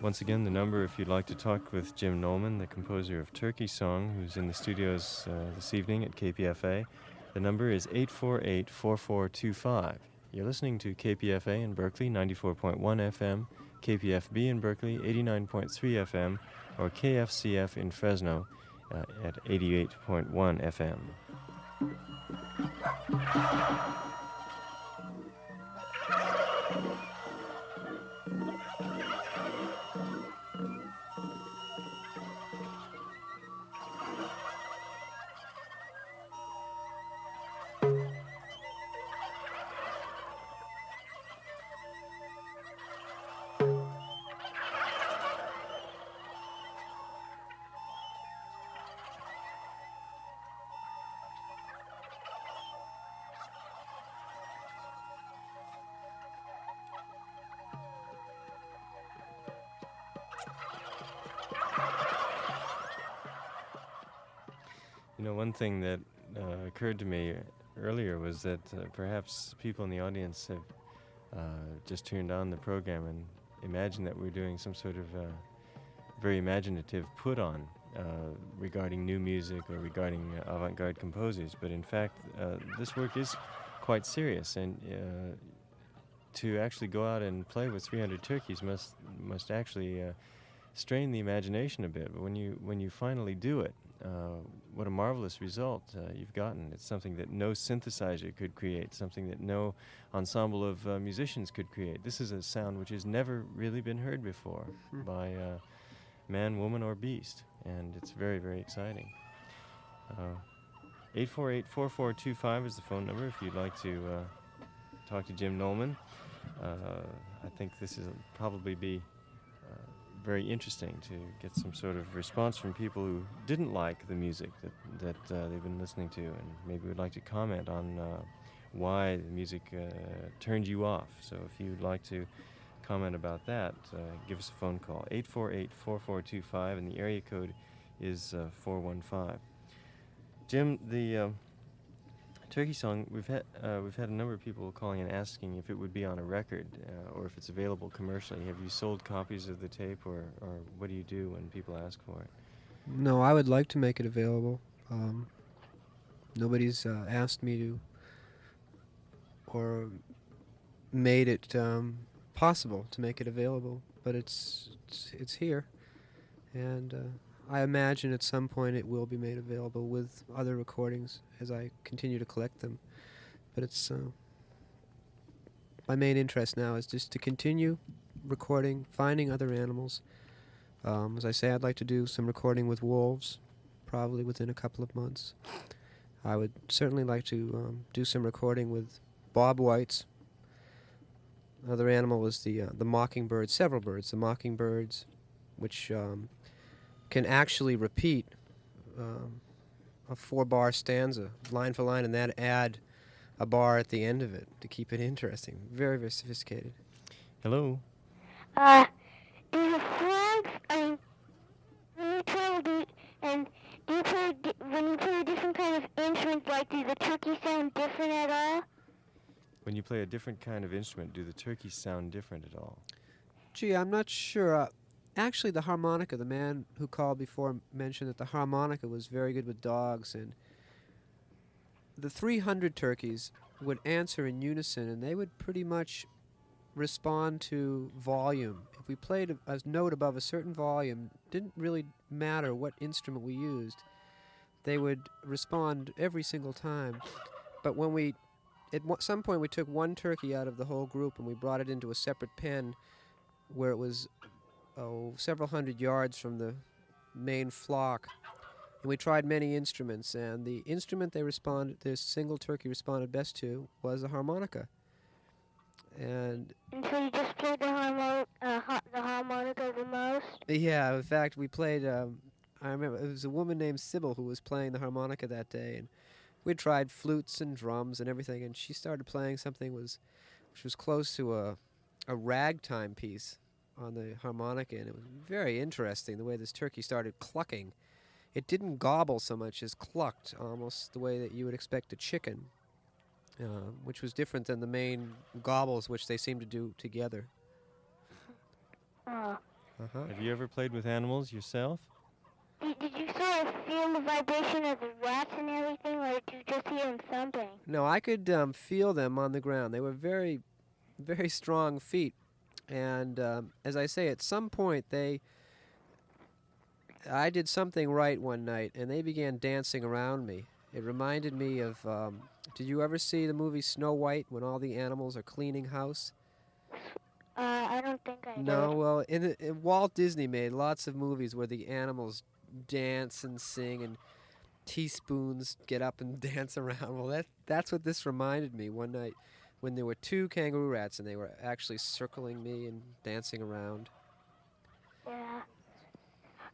Once again, the number, if you'd like to talk with Jim Nollman, the composer of Turkey Song, who's in the studios this evening at KPFA, the number is 848-4425. You're listening to KPFA in Berkeley, 94.1 FM, KPFB in Berkeley, 89.3 FM, or KFCF in Fresno, at 88.1 FM. You know, one thing that occurred to me earlier was that perhaps people in the audience have just turned on the program and imagined that we're doing some sort of very imaginative put-on regarding new music or regarding avant-garde composers. But in fact, this work is quite serious, and to actually go out and play with 300 turkeys must actually strain the imagination a bit. But when you finally do it, what a marvelous result you've gotten. It's something that no synthesizer could create, something that no ensemble of musicians could create. This is a sound which has never really been heard before by man, woman, or beast, and it's very, very exciting. 848-4425 is the phone number if you'd like to talk to Jim Nollman. I think this is probably be very interesting to get some sort of response from people who didn't like the music that they've been listening to, and maybe would like to comment on why the music turned you off. So if you'd like to comment about that, give us a phone call, 848-4425, and the area code is 415. Jim, the turkey song, we've had a number of people calling and asking if it would be on a record or if it's available commercially. Have you sold copies of the tape, or what do you do when people ask for it? No, I would like to make it available. Nobody's asked me to or made it possible to make it available, but it's here, and I imagine at some point it will be made available with other recordings as I continue to collect them. But it's my main interest now is just to continue recording, finding other animals. As I say, I'd like to do some recording with wolves, probably within a couple of months. I would certainly like to do some recording with bobwhites. Another animal was the mockingbird, several birds, the mockingbirds, which can actually repeat a 4-bar stanza, line for line, and then add a bar at the end of it to keep it interesting. Very, very sophisticated. Hello? Do the frogs, when you travel, and do you play, when you play a different kind of instrument, like, do the turkeys sound different at all? When you play a different kind of instrument, do the turkeys sound different at all? Gee, I'm not sure. Actually, the harmonica, the man who called before mentioned that the harmonica was very good with dogs, and the 300 turkeys would answer in unison, and they would pretty much respond to volume. If we played a note above a certain volume, didn't really matter what instrument we used, they would respond every single time. But when at some point we took one turkey out of the whole group and we brought it into a separate pen where it was several hundred yards from the main flock, and we tried many instruments, and the instrument this single turkey responded best to was the harmonica. And so you just played the harmonica the most? Yeah, in fact, we played, I remember, it was a woman named Sybil who was playing the harmonica that day, and we tried flutes and drums and everything, and she started playing something which was close to a ragtime piece on the harmonica, and it was very interesting the way this turkey started clucking. It didn't gobble so much as clucked, almost the way that you would expect a chicken, which was different than the main gobbles which they seem to do together. Oh. Have you ever played with animals yourself? Did you sort of feel the vibration of the rats and everything, or did you just hear them thumping? No, I could feel them on the ground. They were very, very strong feet. And as I say, at some point I did something right one night, and they began dancing around me. It reminded me of, did you ever see the movie Snow White when all the animals are cleaning house? I don't think I No, did. well, in Walt Disney made lots of movies where the animals dance and sing and teaspoons get up and dance around. Well, that's what this reminded me one night when there were two kangaroo rats and they were actually circling me and dancing around. Yeah.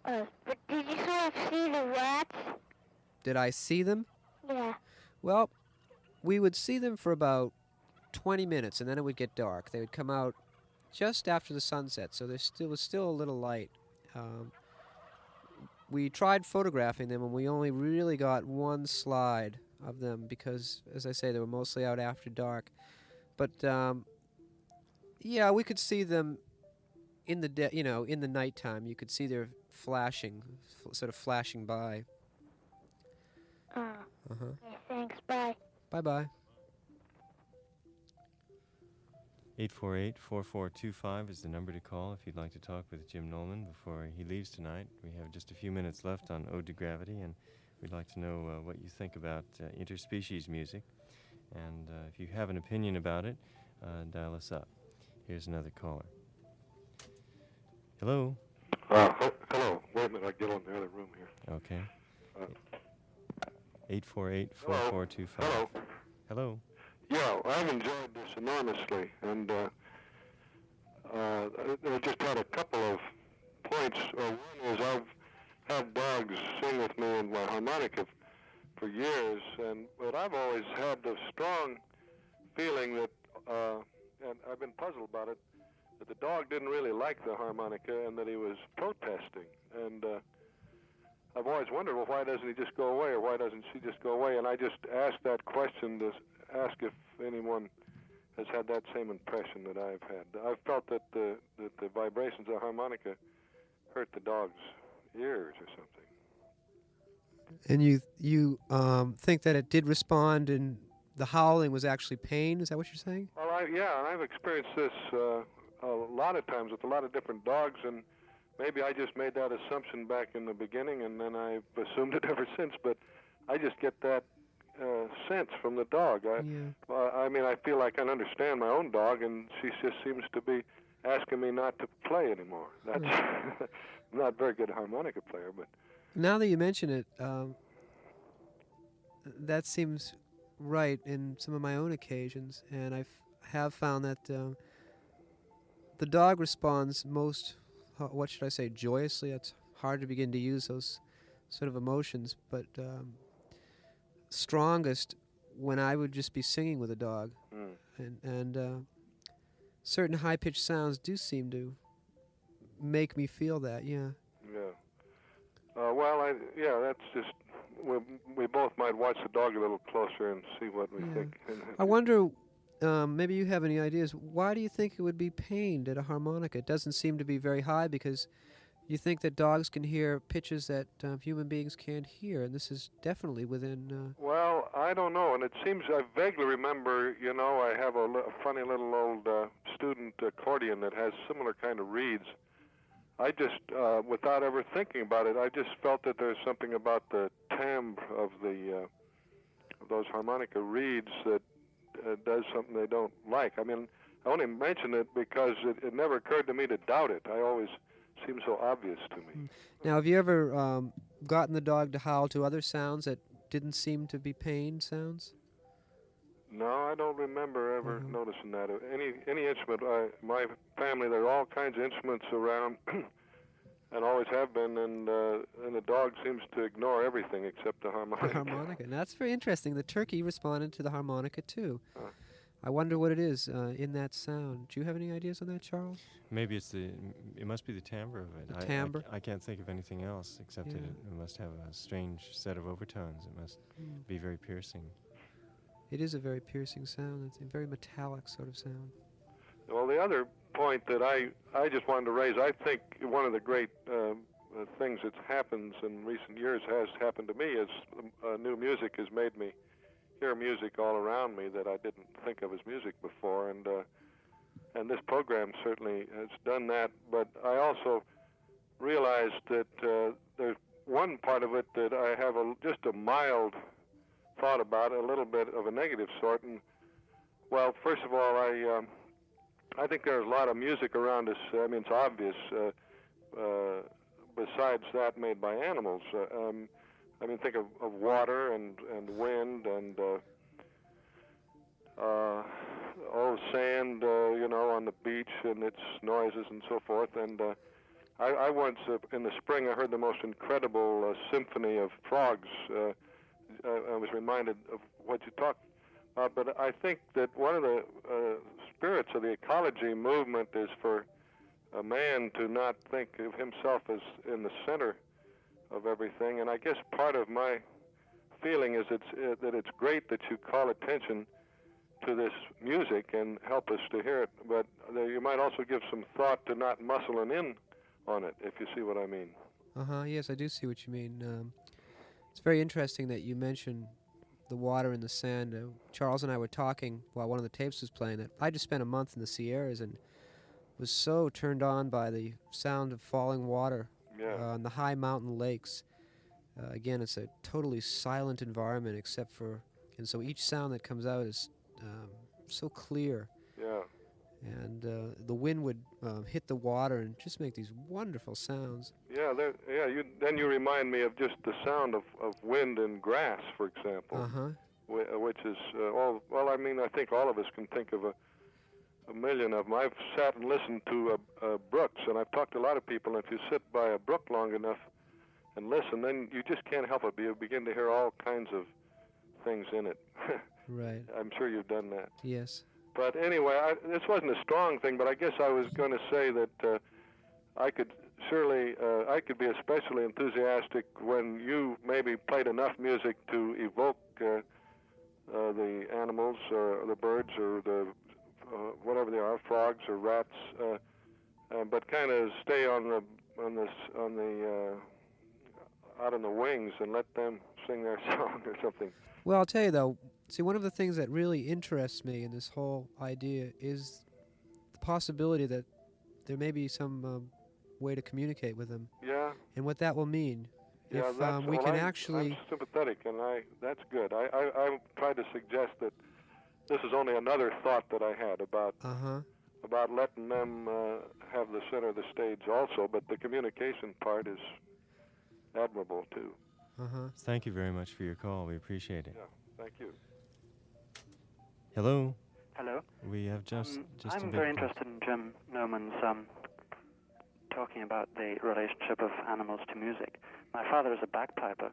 But did you sort of see the rats? Did I see them? Yeah. Well, we would see them for about 20 minutes and then it would get dark. They would come out just after the sunset, so there was still a little light. We tried photographing them and we only really got one slide of them because, as I say, they were mostly out after dark. But yeah, we could see them in the in the nighttime. You could see their flashing, sort of flashing by. Okay, thanks. Bye. Bye-bye. 848-4425 is the number to call if you'd like to talk with Jim Nollman before he leaves tonight. We have just a few minutes left on Ode to Gravity, and we'd like to know what you think about interspecies music. And if you have an opinion about it, dial us up. Here's another caller. Hello? Hello. Wait a minute, I'll get on the other room here. Okay. 848-4425. Hello. Hello? Yeah, I've enjoyed this enormously, and I just had a couple of points. One is I've had dogs sing with me in my harmonica for years, but I've always had the strong feeling that, and I've been puzzled about it, that the dog didn't really like the harmonica and that he was protesting. And I've always wondered, well, why doesn't he just go away, or why doesn't she just go away? And I just asked that question to ask if anyone has had that same impression that I've had. I've felt that the vibrations of the harmonica hurt the dog's ears or something. And you think that it did respond and the howling was actually pain? Is that what you're saying? Well, I've experienced this a lot of times with a lot of different dogs, and maybe I just made that assumption back in the beginning, and then I've assumed it ever since. But I just get that sense from the dog. I mean, I feel like I understand my own dog, and she just seems to be asking me not to play anymore. That's I'm not a very good harmonica player, but now that you mention it, that seems right in some of my own occasions, and I have found that the dog responds most, what should I say, joyously. It's hard to begin to use those sort of emotions, but strongest when I would just be singing with a dog. And certain high-pitched sounds do seem to make me feel that, yeah. That's just, we both might watch the dog a little closer and see what we think. I wonder, maybe you have any ideas, why do you think it would be pained at a harmonica? It doesn't seem to be very high because you think that dogs can hear pitches that human beings can't hear, and this is definitely within... Well, I don't know, and it seems, I vaguely remember, I have a funny little old student accordion that has similar kind of reeds. I just, without ever thinking about it, I just felt that there's something about the timbre of those harmonica reeds that does something they don't like. I mean, I only mention it because it never occurred to me to doubt it. I always seemed so obvious to me. Now, have you ever gotten the dog to howl to other sounds that didn't seem to be pain sounds? No, I don't remember ever noticing that. Any instrument, my family, there are all kinds of instruments around, and always have been, and the dog seems to ignore everything except the harmonica. The harmonica. And that's very interesting. The turkey responded to the harmonica, too. I wonder what it is in that sound. Do you have any ideas on that, Charles? Maybe it must be the timbre of it. The timbre? I can't think of anything else except that it must have a strange set of overtones. It must be very piercing. It is a very piercing sound. It's a very metallic sort of sound. Well, the other point that I just wanted to raise, I think one of the great things that happens in recent years has happened to me is new music has made me hear music all around me that I didn't think of as music before, and this program certainly has done that. But I also realized that there's one part of it that I have just a mild thought about, a little bit of a negative sort. And well, first of all, I think there's a lot of music around us. I mean, it's obvious. Besides that, made by animals. I mean, think of water and wind and sand, on the beach and its noises and so forth. And I once, in the spring, I heard the most incredible symphony of frogs. I was reminded of what you talked about, but I think that one of the spirits of the ecology movement is for a man to not think of himself as in the center of everything. And I guess part of my feeling is that it's great that you call attention to this music and help us to hear it, but you might also give some thought to not muscling in on it, if you see what I mean. Yes, I do see what you mean. It's very interesting that you mentioned the water and the sand. Charles and I were talking while one of the tapes was playing that I just spent a month in the Sierras and was so turned on by the sound of falling water on the high mountain lakes. Again, it's a totally silent environment except for, and so each sound that comes out is so clear. Yeah. And the wind would hit the water and just make these wonderful sounds. Yeah, then you remind me of just the sound of wind and grass, for example, which is I mean, I think all of us can think of a million of them. I've sat and listened to brooks, and I've talked to a lot of people, and if you sit by a brook long enough and listen, then you just can't help it. You begin to hear all kinds of things in it. Right. I'm sure you've done that. Yes. But anyway, this wasn't a strong thing, but I guess I was going to say that I could be especially enthusiastic when you maybe played enough music to evoke the animals or the birds or the whatever they are, frogs or rats, but kind of stay on the out on the wings and let them sing their song or something. Well, I'll tell you though, see, one of the things that really interests me in this whole idea is the possibility that there may be some way to communicate with them. Yeah. And what that will mean. Yeah, if we can actually... I'm sympathetic, and that's good. I tried to suggest that this is only another thought that I had about letting them have the center of the stage also, but the communication part is admirable too. Thank you very much for your call. We appreciate it. Yeah, thank you. Hello. Hello. We have just I'm very interested in Jim Nollman's talking about the relationship of animals to music. My father is a bagpiper,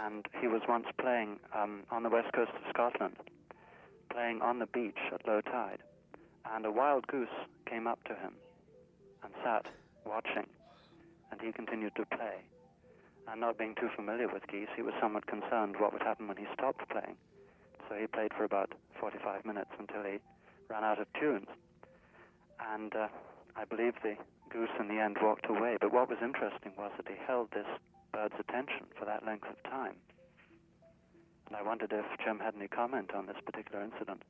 and he was once playing on the west coast of Scotland, playing on the beach at low tide, and a wild goose came up to him and sat watching, and he continued to play. And not being too familiar with geese, he was somewhat concerned what would happen when he stopped playing. So he played for about 45 minutes until he ran out of tunes. And I believe the goose in the end walked away. But what was interesting was that he held this bird's attention for that length of time. And I wondered if Jim had any comment on this particular incident.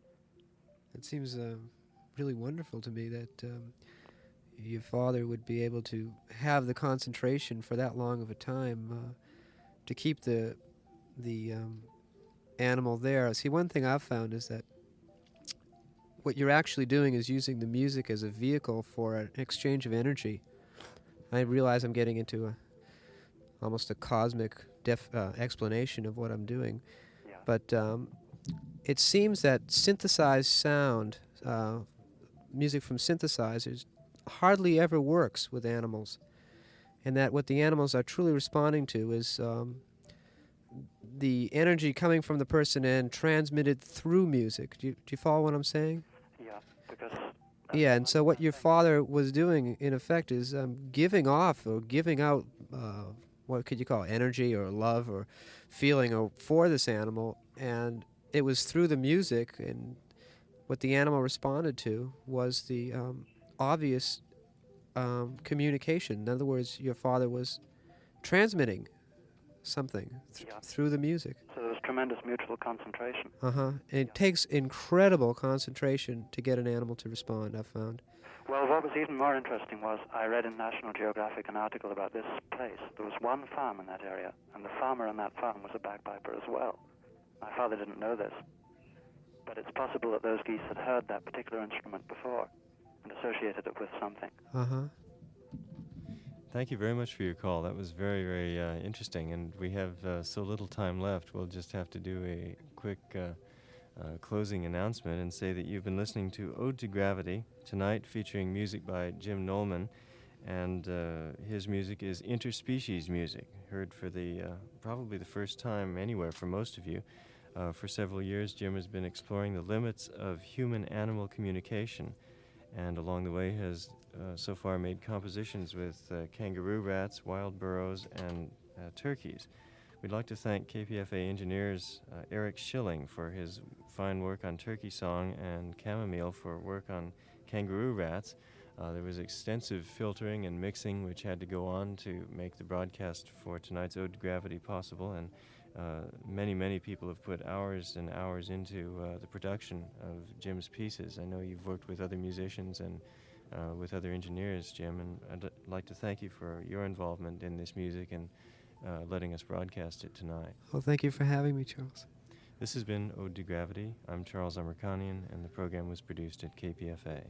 It seems really wonderful to me that your father would be able to have the concentration for that long of a time to keep the animal there. See, one thing I've found is that what you're actually doing is using the music as a vehicle for an exchange of energy. I realize I'm getting into almost a cosmic explanation of what I'm doing. Yeah. But it seems that synthesized sound, music from synthesizers, hardly ever works with animals, and that what the animals are truly responding to is the energy coming from the person and transmitted through music. Do you follow what I'm saying? Yeah, because... Yeah, and so what your father was doing, in effect, is giving off or giving out, what could you call it, energy or love or feeling or for this animal, and it was through the music, and what the animal responded to was the obvious communication. In other words, your father was transmitting something through the music. So there was tremendous mutual concentration. And it takes incredible concentration to get an animal to respond, I've found. Well, what was even more interesting was I read in National Geographic an article about this place. There was one farm in that area, and the farmer on that farm was a bagpiper as well. My father didn't know this, but it's possible that those geese had heard that particular instrument before and associated it with something. Uh-huh. Thank you very much for your call. That was very, very interesting, and we have so little time left. We'll just have to do a quick closing announcement and say that you've been listening to Ode to Gravity, tonight featuring music by Jim Nollman, and his music is interspecies music, heard for the probably the first time anywhere for most of you. For several years, Jim has been exploring the limits of human-animal communication, and along the way has so far made compositions with kangaroo rats, wild burros, and turkeys. We'd like to thank KPFA engineers Eric Schilling for his fine work on turkey song and chamomile for work on kangaroo rats. There was extensive filtering and mixing which had to go on to make the broadcast for tonight's Ode to Gravity possible, and many people have put hours and hours into the production of Jim's pieces. I know you've worked with other musicians and with other engineers, Jim, and I'd like to thank you for your involvement in this music and letting us broadcast it tonight. Well, thank you for having me, Charles. This has been Ode to Gravity. I'm Charles Amirkhanian, and the program was produced at KPFA.